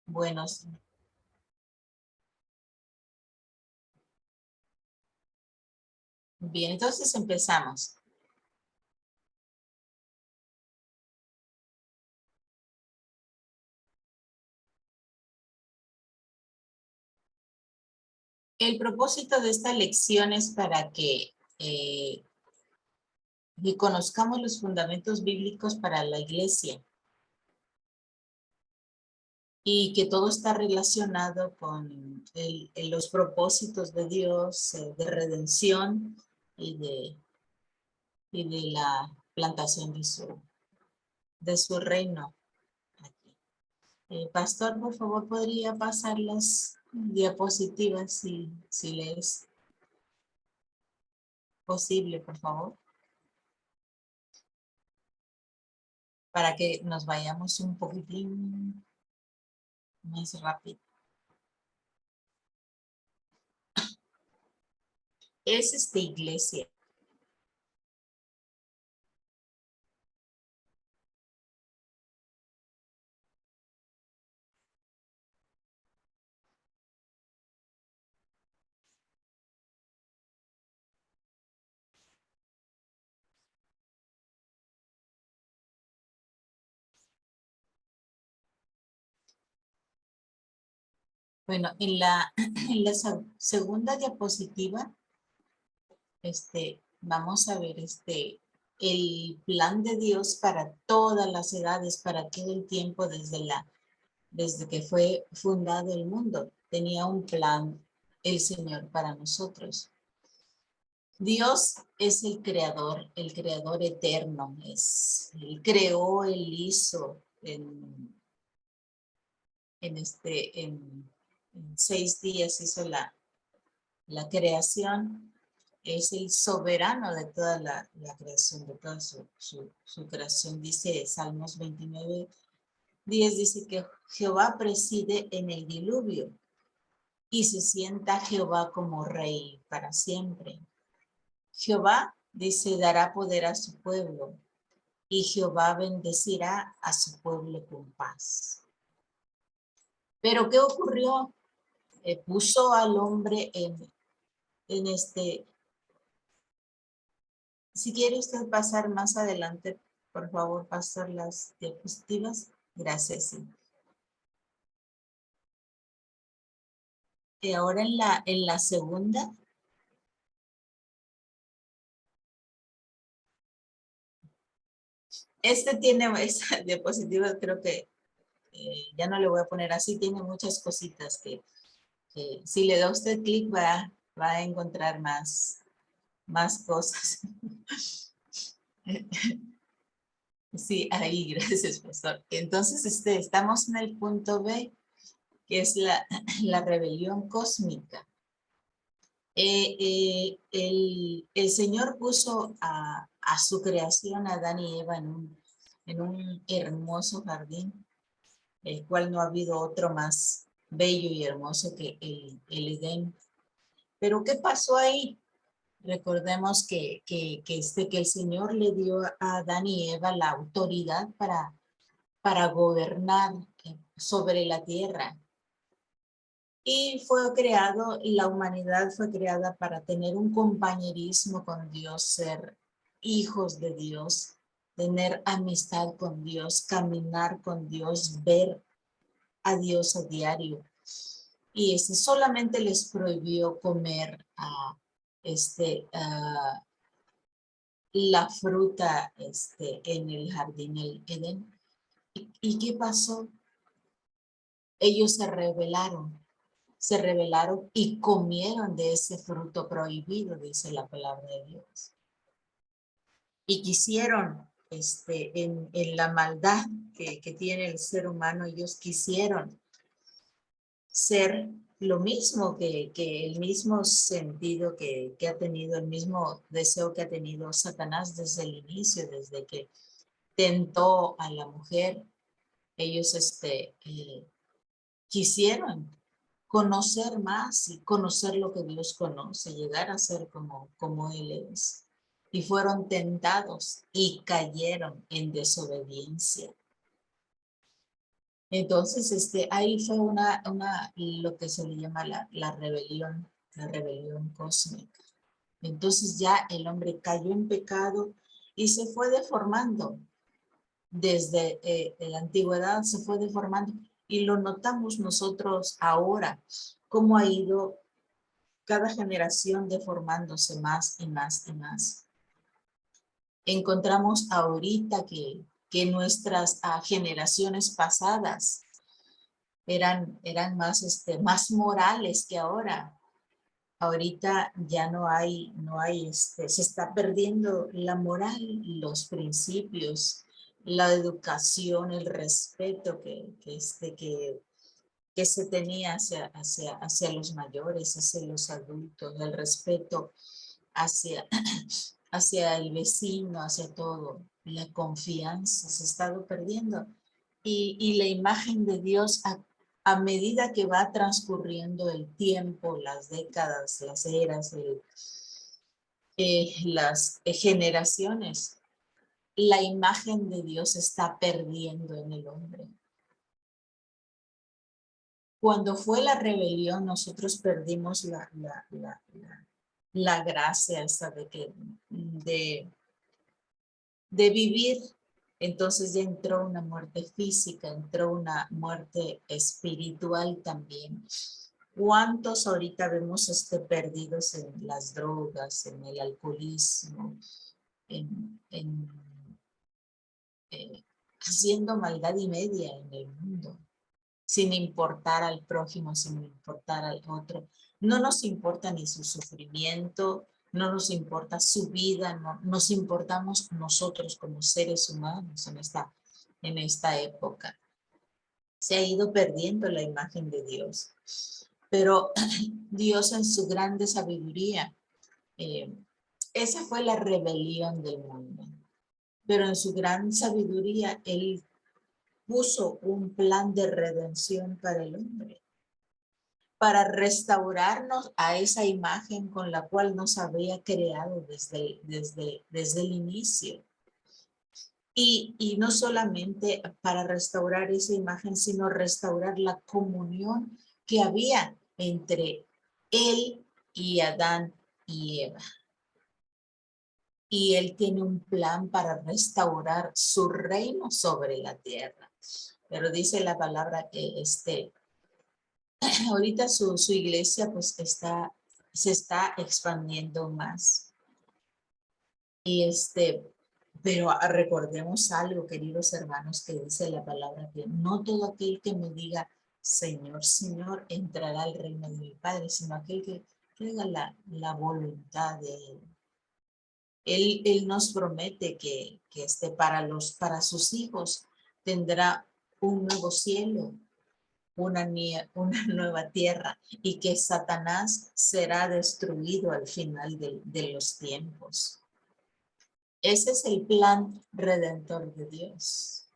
Buenos. Bien, entonces empezamos. El propósito de esta lección es para que conozcamos los fundamentos bíblicos para la iglesia y que todo está relacionado con los propósitos de Dios, de redención y de la plantación de su reino aquí. Pastor, por favor, ¿podría pasar las diapositivas si le es posible, por favor? Para que nos vayamos un poquitín más rápido. Es esta iglesia. Bueno, en la segunda diapositiva, vamos a ver el plan de Dios para todas las edades, para todo el tiempo desde que fue fundado el mundo. Tenía un plan el Señor para nosotros. Dios es el creador eterno. Él creó, Él hizo en 6 días hizo la creación. Es el soberano de toda la creación, de toda su creación. Dice Salmos 29, 10, dice que Jehová preside en el diluvio y se sienta Jehová como rey para siempre. Jehová, dice, dará poder a su pueblo y Jehová bendecirá a su pueblo con paz. Pero ¿qué ocurrió? Puso al hombre en Si quiere usted pasar más adelante, por favor, pasar las diapositivas. Gracias. Sí. Y ahora en la segunda. Esta diapositiva creo que ya no le voy a poner así, tiene muchas cositas que si le da usted clic va a encontrar más cosas. Sí, ahí, gracias, pastor. Entonces, estamos en el punto B, que es la rebelión cósmica. El Señor puso a su creación, a Adán y Eva, en un hermoso jardín, el cual no ha habido otro más bello y hermoso que el Edén. Pero ¿qué pasó ahí? Recordemos que el Señor le dio a Adán y Eva la autoridad para gobernar sobre la tierra. Y la humanidad fue creada para tener un compañerismo con Dios, ser hijos de Dios, tener amistad con Dios, caminar con Dios, ver a Dios a diario. Y solamente les prohibió comer la fruta en el jardín del Edén. ¿Y qué pasó? Ellos se rebelaron y comieron de ese fruto prohibido, dice la palabra de Dios. Y quisieron, en la maldad que tiene el ser humano, ellos quisieron ser lo mismo que el mismo sentido que ha tenido, el mismo deseo que ha tenido Satanás desde el inicio, desde que tentó a la mujer. Ellos quisieron conocer más y conocer lo que Dios conoce, llegar a ser como Él es. Y fueron tentados y cayeron en desobediencia. Entonces, ahí fue lo que se le llama la rebelión cósmica. Entonces ya el hombre cayó en pecado y se fue deformando. Desde la antigüedad se fue deformando y lo notamos nosotros ahora, cómo ha ido cada generación deformándose más y más y más. Encontramos ahorita que nuestras generaciones pasadas eran más morales que ahora. Ahorita ya se está perdiendo la moral, los principios, la educación, el respeto que se tenía hacia los mayores, hacia los adultos, el respeto hacia, hacia el vecino, hacia todo. La confianza se ha estado perdiendo. Y la imagen de Dios a medida que va transcurriendo el tiempo, las décadas, las eras, las generaciones, la imagen de Dios se está perdiendo en el hombre. Cuando fue la rebelión, nosotros perdimos la gracia esa de vivir. Entonces ya entró una muerte física, entró una muerte espiritual también. ¿Cuántos ahorita vemos perdidos en las drogas, en el alcoholismo, haciendo maldad y media en el mundo, sin importar al prójimo, sin importar al otro? No nos importa ni su sufrimiento, no nos importa su vida, no nos importamos nosotros como seres humanos en esta época. Se ha ido perdiendo la imagen de Dios. Pero Dios en su grande sabiduría, esa fue la rebelión del mundo. Pero en su gran sabiduría, Él puso un plan de redención para el hombre, para restaurarnos a esa imagen con la cual nos había creado desde el inicio. Y no solamente para restaurar esa imagen, sino restaurar la comunión que había entre Él y Adán y Eva. Y Él tiene un plan para restaurar su reino sobre la tierra. Pero dice la palabra que ahorita su iglesia pues se está expandiendo más. Y pero recordemos algo, queridos hermanos, que dice la palabra, que no todo aquel que me diga Señor, Señor, entrará al reino de mi Padre, sino aquel que haga la voluntad de Él. Él nos promete que para sus hijos tendrá un nuevo cielo, una nueva tierra, y que Satanás será destruido al final de los tiempos. Ese es el plan redentor de Dios.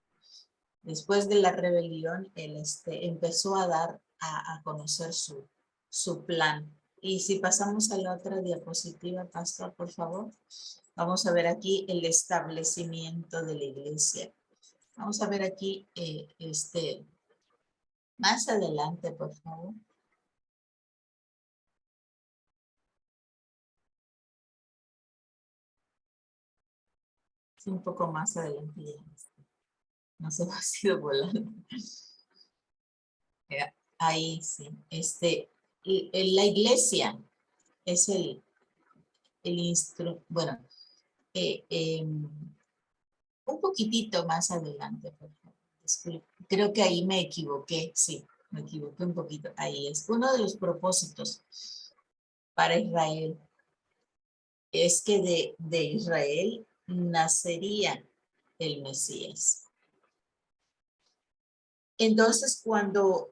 Después de la rebelión, Él empezó a dar a conocer su plan. Y si pasamos a la otra diapositiva, pastor, por favor. Vamos a ver aquí el establecimiento de la iglesia. Vamos a ver aquí, más adelante, por favor. Sí, un poco más adelante ya. No se ha ido volando. Ahí sí. La iglesia es el instrumento. Bueno, un poquitito más adelante, por favor. Disculpe. Creo que ahí me equivoqué. Sí, me equivoqué un poquito. Ahí es. Uno de los propósitos para Israel es que de Israel nacería el Mesías. Entonces, cuando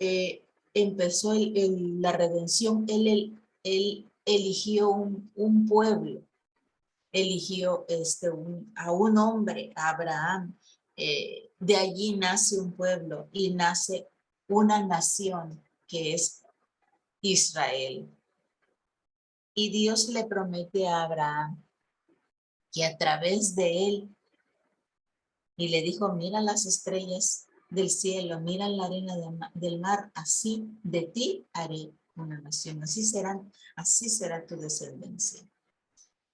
empezó la redención, él eligió un pueblo, eligió a un hombre, a Abraham. De allí nace un pueblo y nace una nación que es Israel. Y Dios le promete a Abraham que a través de él, y le dijo, mira las estrellas del cielo, mira la arena del mar, así de ti haré una nación, así será tu descendencia.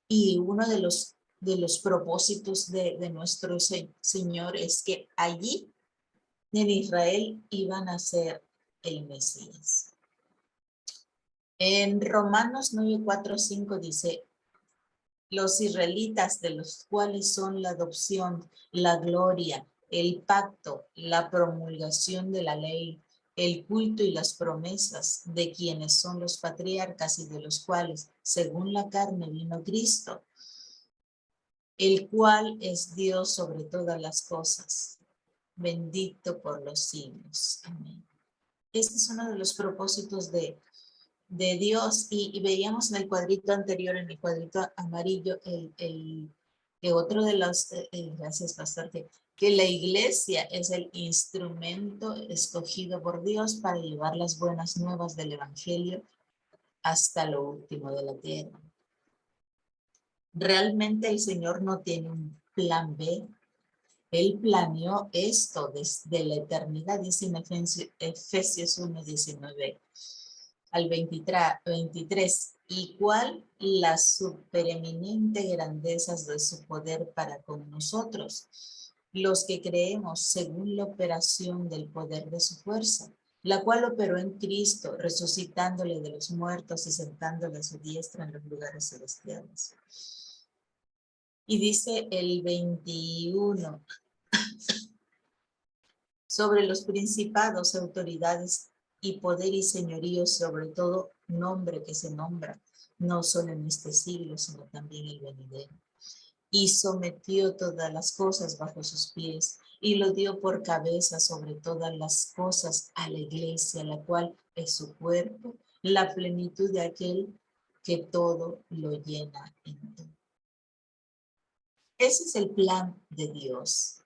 Y uno de los propósitos de nuestro Señor es que allí en Israel iban a ser el Mesías. En Romanos 9, 4, 5 dice, los israelitas, de los cuales son la adopción, la gloria, el pacto, la promulgación de la ley, el culto y las promesas, de quienes son los patriarcas y de los cuales, según la carne, vino Cristo, el cual es Dios sobre todas las cosas, bendito por los siglos. Amén. Este es uno de los propósitos de Dios y veíamos en el cuadrito anterior, en el cuadrito amarillo, que otro de los, gracias pastor, que la iglesia es el instrumento escogido por Dios para llevar las buenas nuevas del evangelio hasta lo último de la tierra. Realmente el Señor no tiene un plan B. Él planeó esto desde la eternidad, dice en Efesios 1, 19 al 23, y cuál las supereminentes grandezas de su poder para con nosotros, los que creemos según la operación del poder de su fuerza, la cual operó en Cristo, resucitándole de los muertos y sentándole a su diestra en los lugares celestiales. Y dice el 21, sobre los principados, autoridades y poder y señorío, sobre todo nombre que se nombra, no solo en este siglo, sino también el venidero. Y sometió todas las cosas bajo sus pies, y lo dio por cabeza sobre todas las cosas a la iglesia, la cual es su cuerpo, la plenitud de aquel que todo lo llena en todo. Ese es el plan de Dios.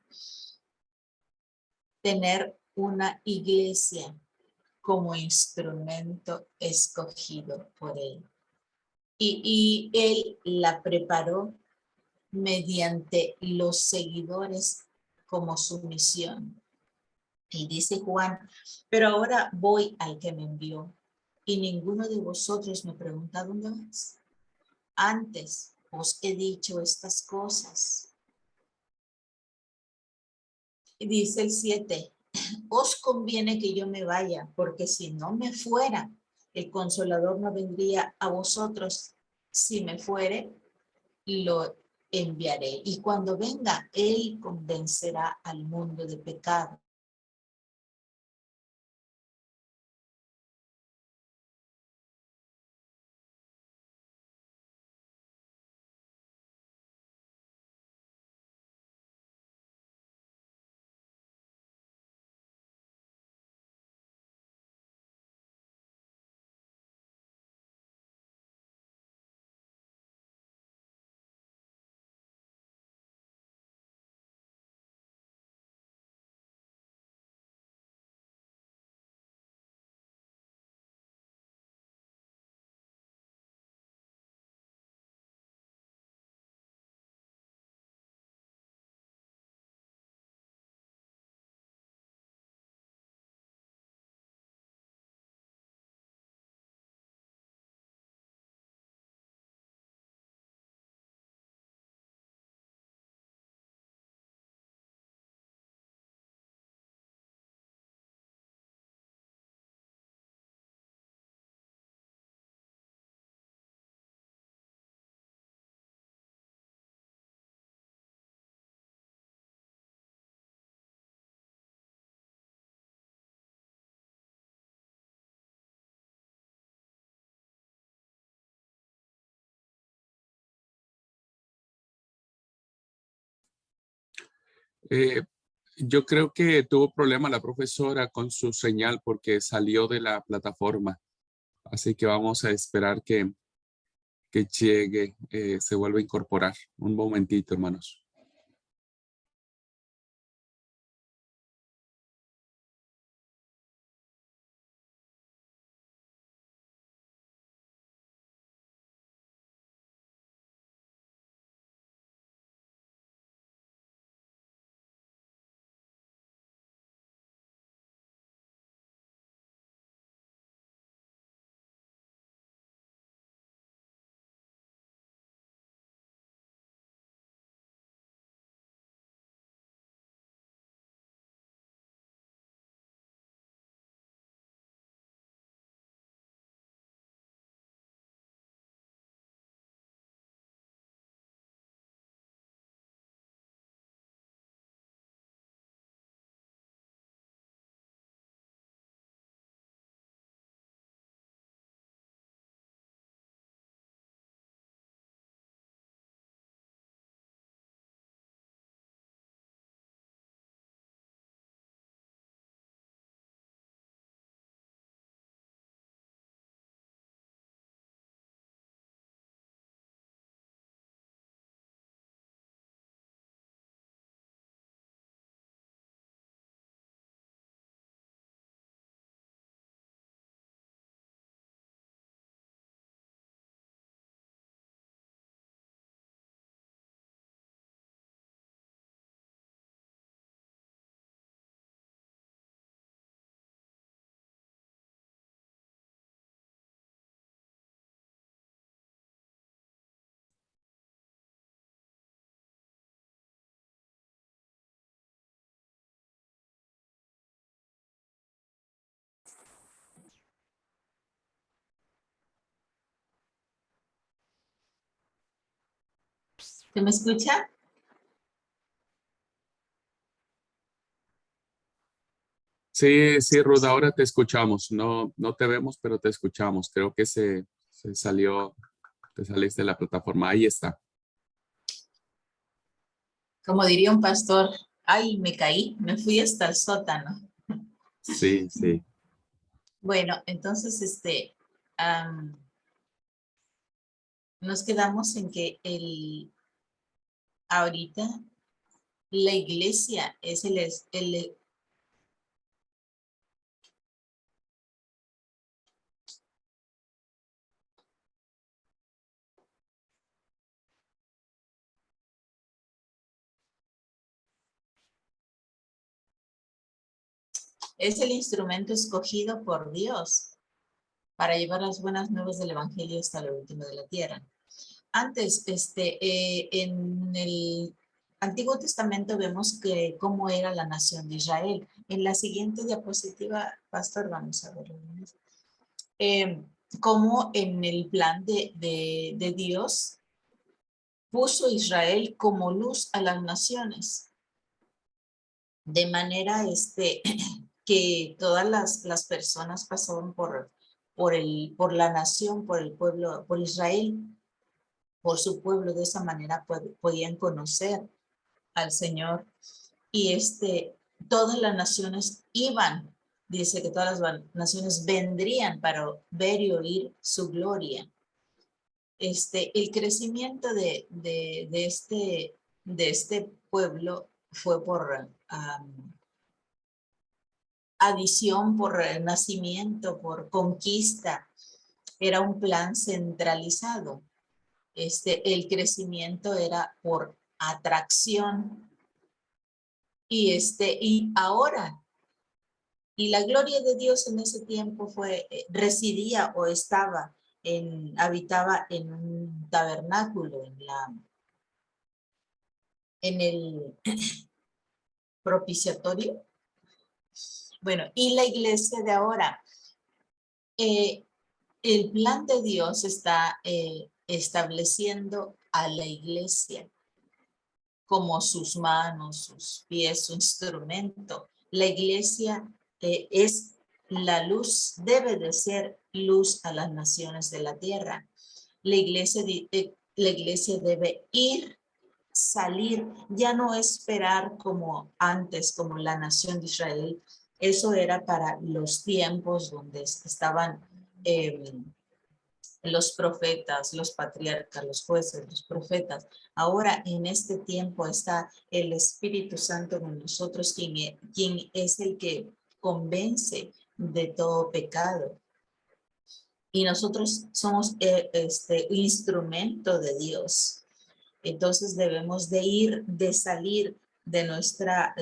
Tener una iglesia como instrumento escogido por él. Y él la preparó mediante los seguidores como su misión. Y dice Juan, pero ahora voy al que me envió, y ninguno de vosotros me pregunta dónde vas. Antes os he dicho estas cosas. Y dice el 7, os conviene que yo me vaya, porque si no me fuera, el Consolador no vendría a vosotros. Si me fuere, lo enviaré. Y cuando venga, él convencerá al mundo de pecado. Eh, yo creo que tuvo problema la profesora con su señal porque salió de la plataforma. Así que vamos a esperar que llegue, se vuelva a incorporar. Un momentito, hermanos. ¿Se me escucha? Sí, sí, Ruth, ahora te escuchamos. No, no te vemos, pero te escuchamos. Creo que se salió, te saliste de la plataforma. Ahí está. Como diría un pastor, ay, me caí, me fui hasta el sótano. Sí, sí. Bueno, entonces, nos quedamos en que ahorita la iglesia es es el instrumento escogido por Dios para llevar las buenas nuevas del evangelio hasta lo último de la tierra. Antes, en el Antiguo Testamento vemos que cómo era la nación de Israel. En la siguiente diapositiva, Pastor, vamos a ver. Cómo en el plan de Dios puso Israel como luz a las naciones, de manera que todas las personas pasaban por la nación, por el pueblo, por Israel, por su pueblo, de esa manera podían conocer al Señor. Y todas las naciones iban, dice que todas las naciones vendrían para ver y oír su gloria. El crecimiento de este pueblo fue por adición, por nacimiento, por conquista. Era un plan centralizado. El crecimiento era por atracción. Y ahora, y la gloria de Dios en ese tiempo residía o habitaba en un tabernáculo, en el propiciatorio. Bueno, y la iglesia de ahora, eh, el plan de Dios está estableciendo a la iglesia como sus manos, sus pies, su instrumento. La iglesia es la luz, debe de ser luz a las naciones de la tierra. La iglesia debe salir, ya no esperar como antes, como la nación de Israel. Eso era para los tiempos donde estaban los profetas, los patriarcas, los jueces, los profetas. Ahora en este tiempo está el Espíritu Santo con nosotros, quien es el que convence de todo pecado. Y nosotros somos este instrumento de Dios. Entonces debemos de salir de nuestra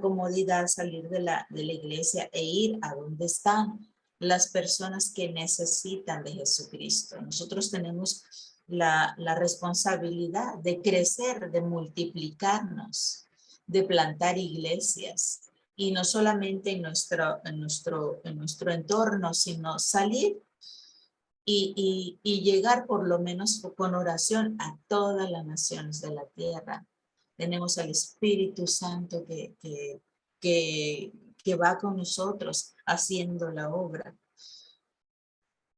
comodidad, salir de la iglesia e ir a donde están las personas que necesitan de Jesucristo. Nosotros tenemos la responsabilidad de crecer, de multiplicarnos, de plantar iglesias. Y no solamente en nuestro entorno, sino salir y llegar por lo menos con oración a todas las naciones de la tierra. Tenemos al Espíritu Santo que va con nosotros haciendo la obra.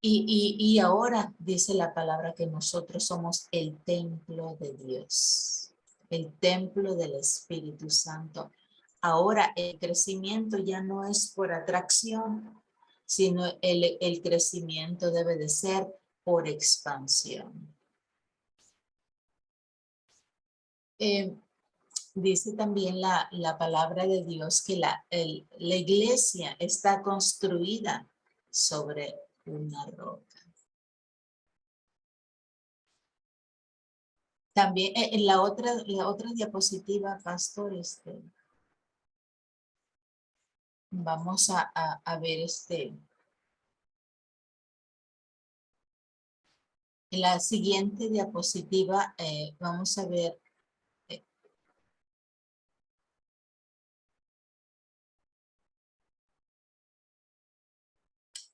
Y ahora dice la palabra que nosotros somos el templo de Dios, el templo del Espíritu Santo. Ahora el crecimiento ya no es por atracción, sino el crecimiento debe de ser por expansión. Dice también la palabra de Dios que la iglesia está construida sobre una roca. También en la otra diapositiva, Pastor, vamos a ver en la siguiente diapositiva vamos a ver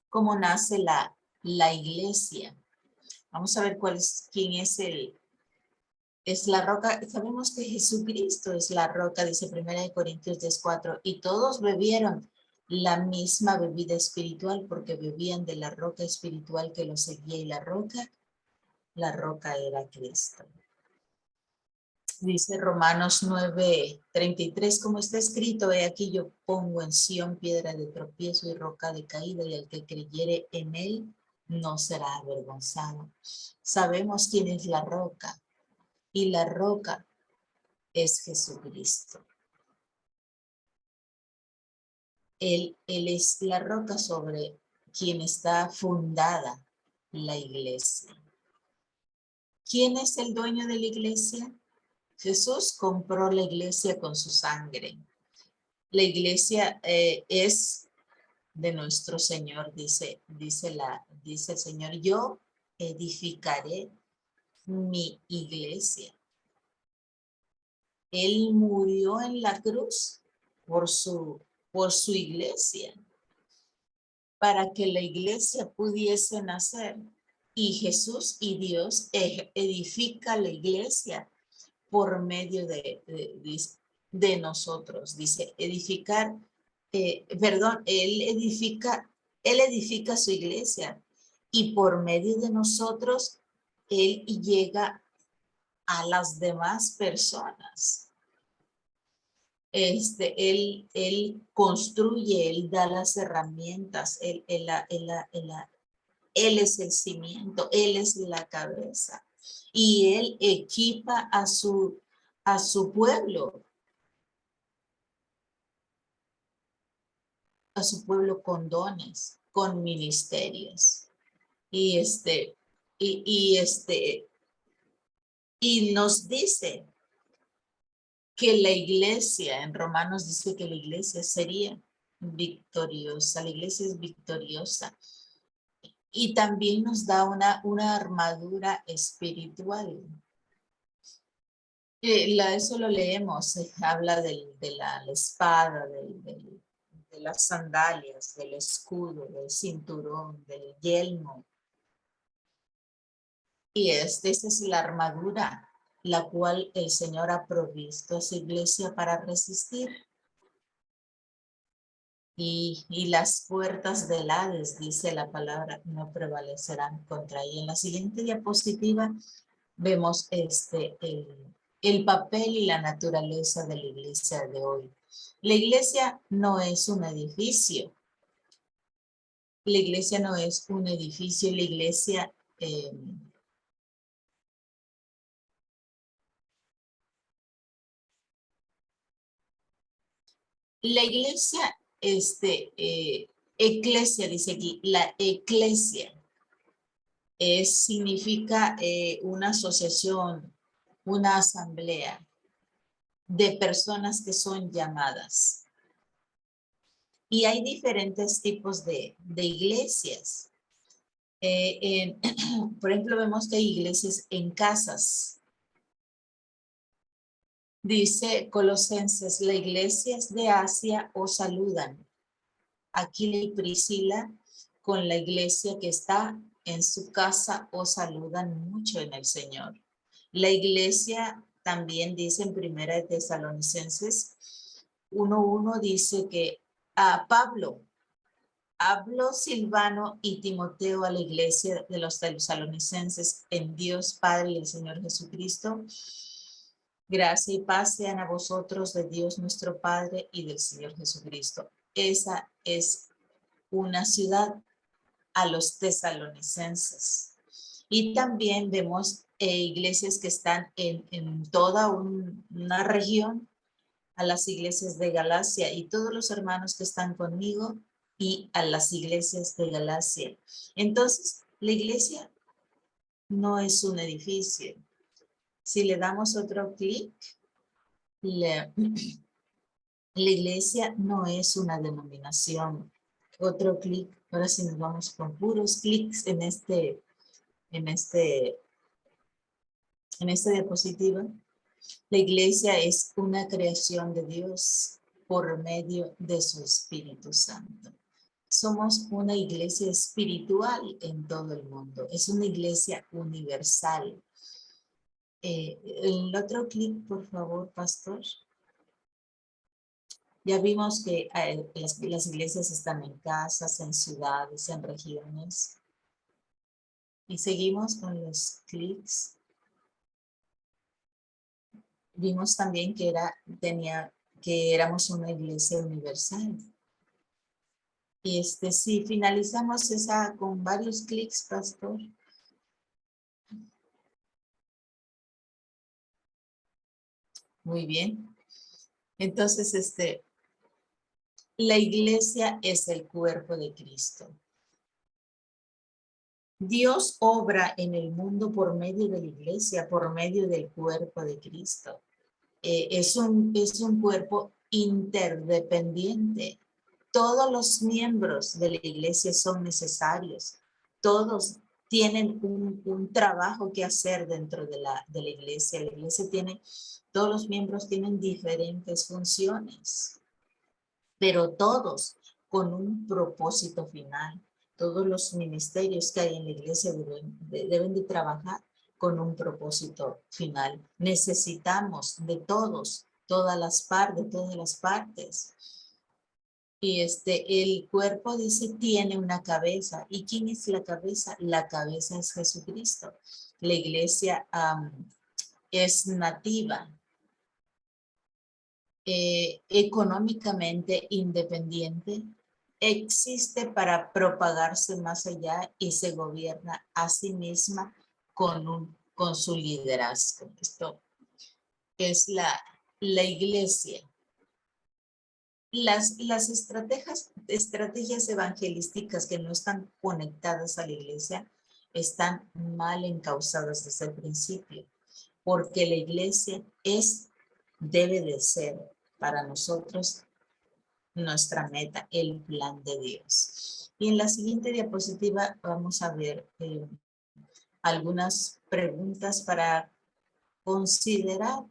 cómo nace la iglesia. Vamos a ver quién es es la roca. Sabemos que Jesucristo es la roca, dice 1 Corintios 10:4, y todos bebieron la misma bebida espiritual porque bebían de la roca espiritual que los seguía, y la roca era Cristo. Dice Romanos 9:33, como está escrito, he aquí yo pongo en Sión piedra de tropiezo y roca de caída, y el que creyere en él no será avergonzado. Sabemos quién es la roca, y la roca es Jesucristo. Él es la roca sobre quien está fundada la iglesia. ¿Quién es el dueño de la iglesia? Jesús compró la iglesia con su sangre. La iglesia es de nuestro Señor, dice el Señor, yo edificaré mi iglesia. Él murió en la cruz por su iglesia, para que la iglesia pudiese nacer. Y Jesús y Dios edifica la iglesia por medio de nosotros. Dice, edificar, Él edifica su iglesia, y por medio de nosotros, Él llega a las demás personas. Él construye, Él da las herramientas, Él es el cimiento, Él es la cabeza, y Él equipa a su pueblo, con dones, con ministerios. Y y nos dice que la iglesia, en Romanos dice que la iglesia sería victoriosa, la iglesia es victoriosa. Y también nos da una armadura espiritual. Eso lo leemos, habla de la espada, de las sandalias, del escudo, del cinturón, del yelmo. Y esa es la armadura, la cual el Señor ha provisto a su iglesia para resistir. Y las puertas del Hades, dice la palabra, no prevalecerán contra ella. En la siguiente diapositiva vemos el papel y la naturaleza de la iglesia de hoy. La iglesia no es un edificio. La iglesia no es un edificio. La iglesia eclesia, dice aquí, la eclesia significa una asociación, una asamblea de personas que son llamadas. Y hay diferentes tipos de iglesias. Por ejemplo, vemos que hay iglesias en casas. Dice Colosenses, las iglesias de Asia os saludan. Aquila y Priscila con la iglesia que está en su casa os saludan mucho en el Señor. La iglesia también dice en Primera de Tesalonicenses 1:1, dice que a Pablo, habló Silvano y Timoteo a la iglesia de los tesalonicenses en Dios Padre y el Señor Jesucristo. Gracia y paz sean a vosotros de Dios nuestro Padre y del Señor Jesucristo. Esa es una ciudad, a los tesalonicenses. Y también vemos iglesias que están en toda una región, a las iglesias de Galacia y todos los hermanos que están conmigo, y a las iglesias de Galacia. Entonces, la iglesia no es un edificio. Si le damos otro clic, la iglesia no es una denominación. Otro clic. Ahora sí nos vamos con puros clics en esta diapositiva. La iglesia es una creación de Dios por medio de su Espíritu Santo. Somos una iglesia espiritual en todo el mundo. Es una iglesia universal. El otro clic, por favor, pastor. Ya vimos que las iglesias están en casas, en ciudades, en regiones. Y seguimos con los clics. Vimos también que éramos una iglesia universal. Y si finalizamos esa con varios clics, pastor. Muy bien. Entonces, la iglesia es el cuerpo de Cristo. Dios obra en el mundo por medio de la iglesia, por medio del cuerpo de Cristo. Es un cuerpo interdependiente. Todos los miembros de la iglesia son necesarios. Todos tienen un trabajo que hacer dentro de la iglesia. La iglesia todos los miembros tienen diferentes funciones, pero todos con un propósito final. Todos los ministerios que hay en la iglesia deben de trabajar con un propósito final. Necesitamos de todos, todas las partes. Y el cuerpo dice tiene una cabeza. ¿Y quién es la cabeza? La cabeza es Jesucristo. La iglesia es nativa, económicamente independiente, existe para propagarse más allá y se gobierna a sí misma con su liderazgo. Esto es la iglesia. Las estrategias evangelísticas que no están conectadas a la iglesia están mal encausadas desde el principio, porque la iglesia debe de ser para nosotros nuestra meta, el plan de Dios. Y en la siguiente diapositiva vamos a ver algunas preguntas para considerar.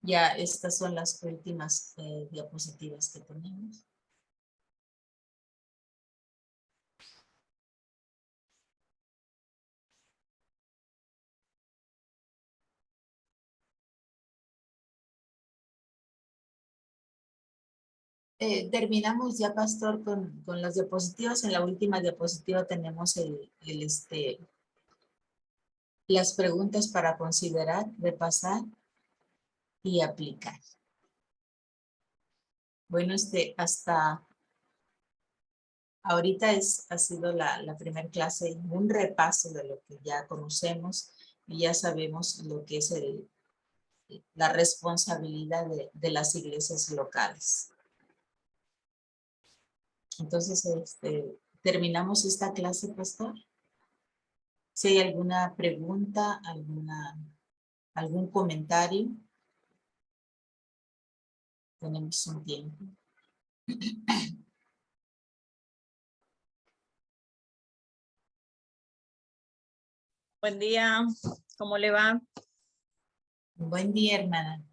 Ya estas son las últimas diapositivas que tenemos. Terminamos ya, pastor, con las diapositivas. En la última diapositiva tenemos las preguntas para considerar, repasar y aplicar. Bueno, hasta ahorita ha sido la primera clase, un repaso de lo que ya conocemos y ya sabemos lo que es la responsabilidad de las iglesias locales. Entonces, terminamos esta clase, pastor. Si hay alguna pregunta, algún comentario, tenemos un tiempo. Buen día, ¿cómo le va? Buen día, hermana.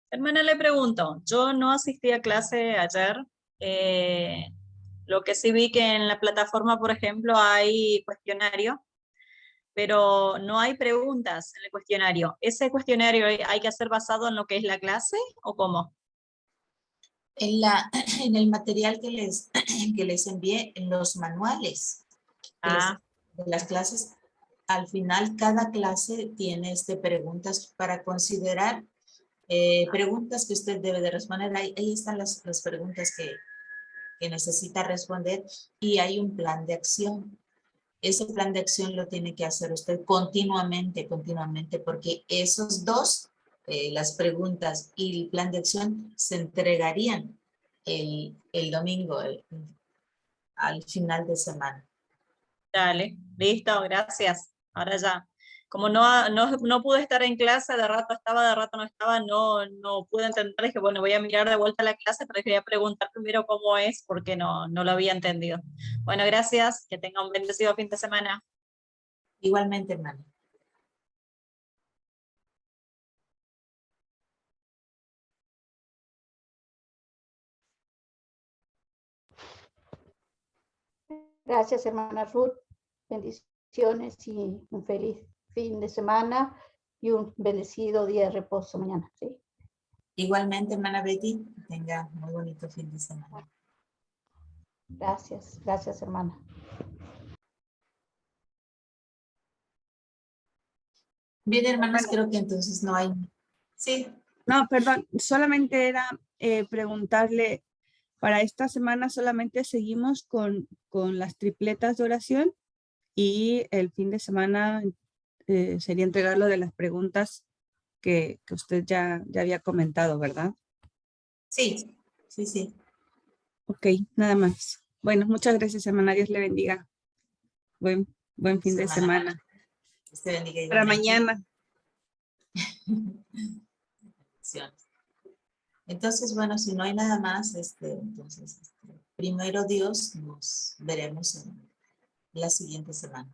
Hermana, le pregunto, yo no asistí a clase ayer, lo que sí vi que en la plataforma, por ejemplo, hay cuestionario, pero no hay preguntas en el cuestionario. ¿Ese cuestionario hay que hacer basado en lo que es la clase o cómo? En el material que les envié, en los manuales de las clases, al final cada clase tiene preguntas para considerar, preguntas que usted debe de responder. Ahí están las preguntas que necesita responder y hay un plan de acción. Ese plan de acción lo tiene que hacer usted continuamente, porque esos dos, las preguntas y el plan de acción, se entregarían el domingo, al final de semana. Dale, listo, gracias. Ahora ya. Como no pude estar en clase, de rato estaba, de rato no estaba, no pude entender, dije, bueno, voy a mirar de vuelta la clase, pero quería preguntar primero cómo es, porque no lo había entendido. Bueno, gracias, que tenga un bendecido fin de semana. Igualmente, hermano. Gracias, hermana Ruth. Bendiciones y un feliz fin de semana y un bendecido día de reposo mañana. ¿Sí? Igualmente, hermana Betty, que tenga muy bonito fin de semana. Gracias, gracias, hermana. Bien, hermanos, creo que entonces no hay... Sí, No, perdón, solamente era preguntarle, para esta semana solamente seguimos con las tripletas de oración y el fin de semana sería entregarlo de las preguntas que usted ya había comentado, ¿verdad? sí, sí, sí. Ok, nada más. Bueno, muchas gracias, hermana. Dios le bendiga. Buen fin de semana. Dios te bendiga Para igualmente. mañana. Entonces, bueno, si no hay nada más, entonces, primero Dios, nos veremos en la siguiente semana.